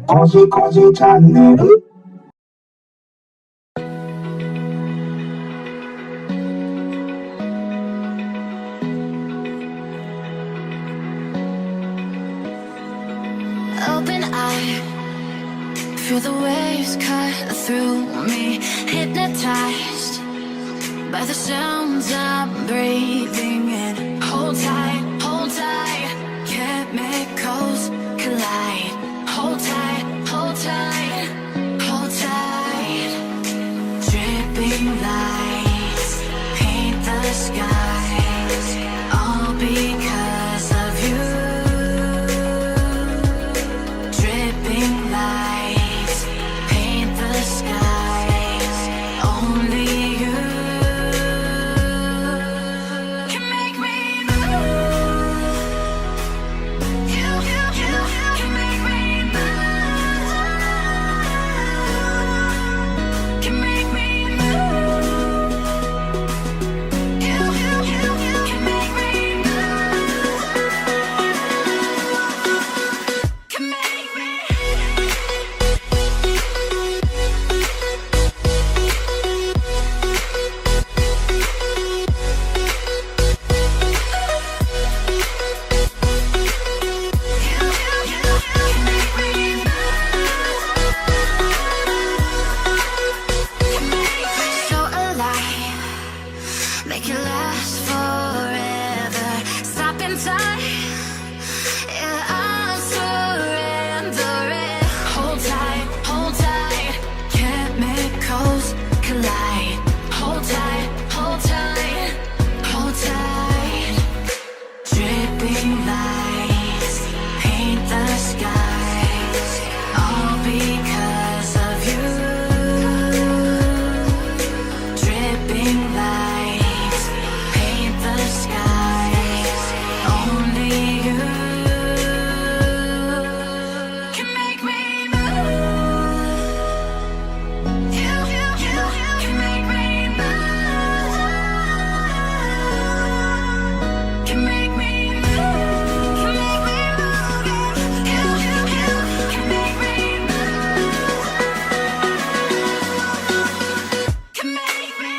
コジコジチャンネル。Open eye, feel the waves cut through me, hypnotized by the sounds I'm breathing in. Hold tight, chemicals collide. Hold tight, hold tight, hold tight. Dripping lights paint the skies, all because of you. Dripping lights paint the skies, only you can make me move. You can make me move. Can make me move. You can make me move. Can make me. So alive, make it last forever. Stop in time, yeah, I'm surrendering. Hold tight, chemicals collide. Hold tight, hold tight, hold tight. Dripping lights paint the skies, all because of you. Dripping lights paint the skies, only you can make me move. You can make me move. Can make me move. Can make me move. You can make me move. Can make me.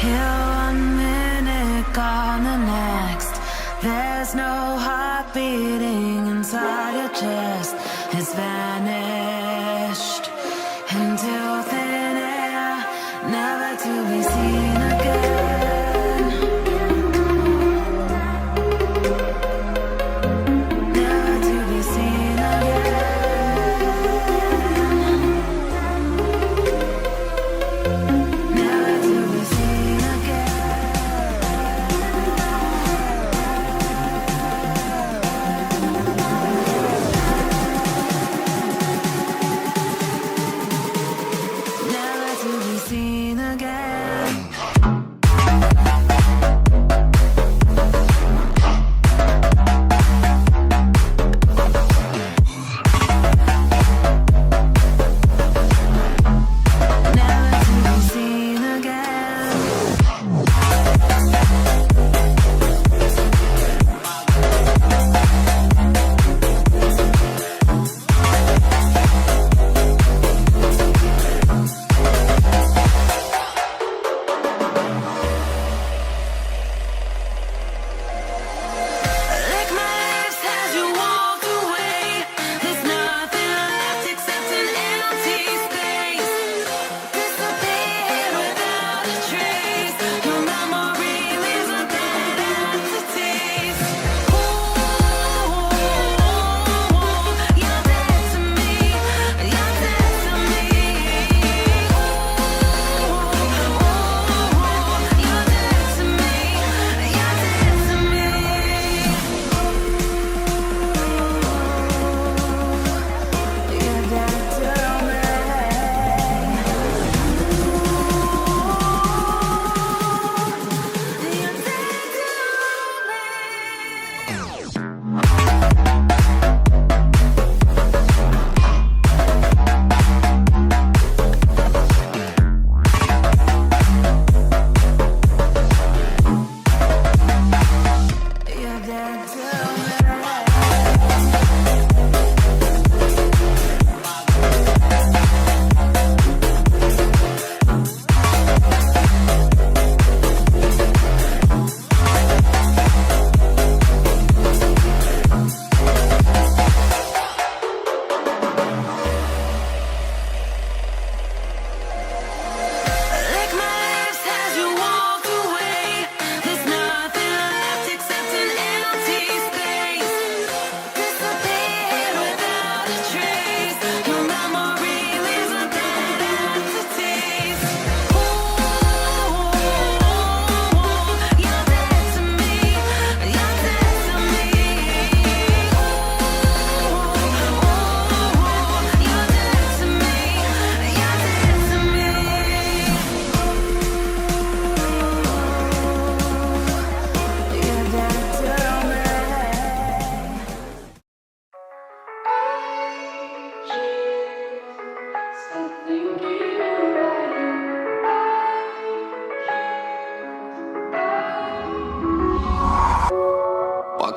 Here 1 minute, gone the next. There's no heart beating inside your chest. It's vanished into thin air, never to be seen again. Never to be seen again. Never to be seen again. Never to be seen again.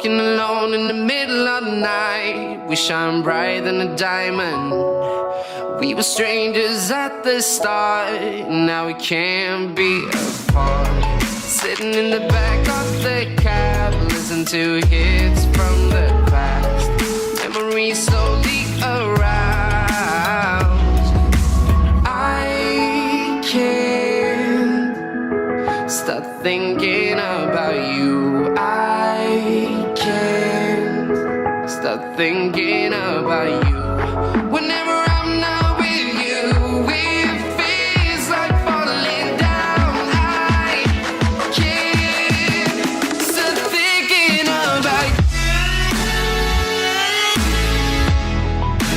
Walking alone in the middle of the night. We shine brighter than a diamond. We were strangers at the start. Now we can't be apart. Sitting in the back of the cab, listen to hits from the past. Memories slowly arouse. I can't stop thinking about you. I can't stop thinking about you. Whenever I'm not with you, it feels like falling down. I can't stop thinking about you.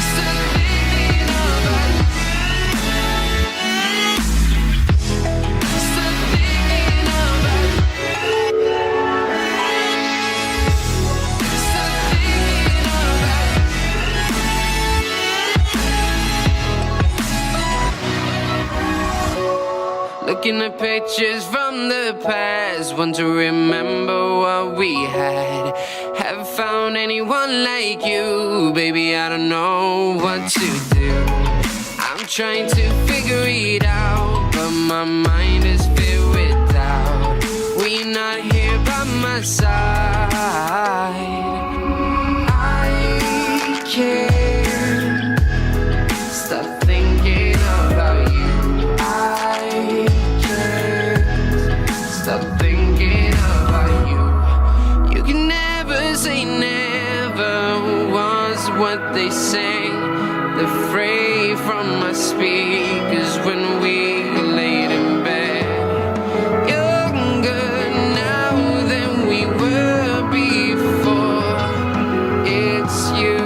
Stop thinking about you. Stop thinking about you. Stop thinking about you. Looking at pictures from the past, want to remember what we had. Haven't found anyone like you, baby, I don't know what to do. I'm trying to figure it out, but my mind is filled with doubt. When you're not here by my side, I can't stop thinking about you. I can't stop thinking about you. You can never say never was what they sang. The fray from my speakers when we laid in bed. Younger now than we were before. It's you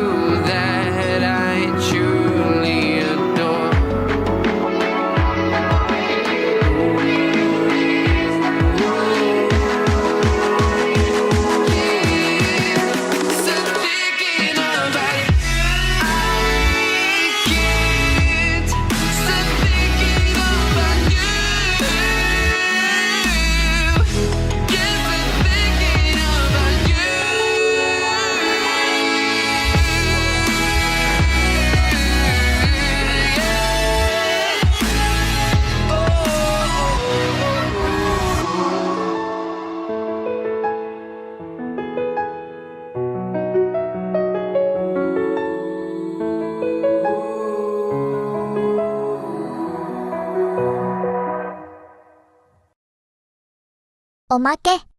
that I truly adore. Stop thinking about it. I can't stop thinking about you. Can't stop thinking about you.おまけ。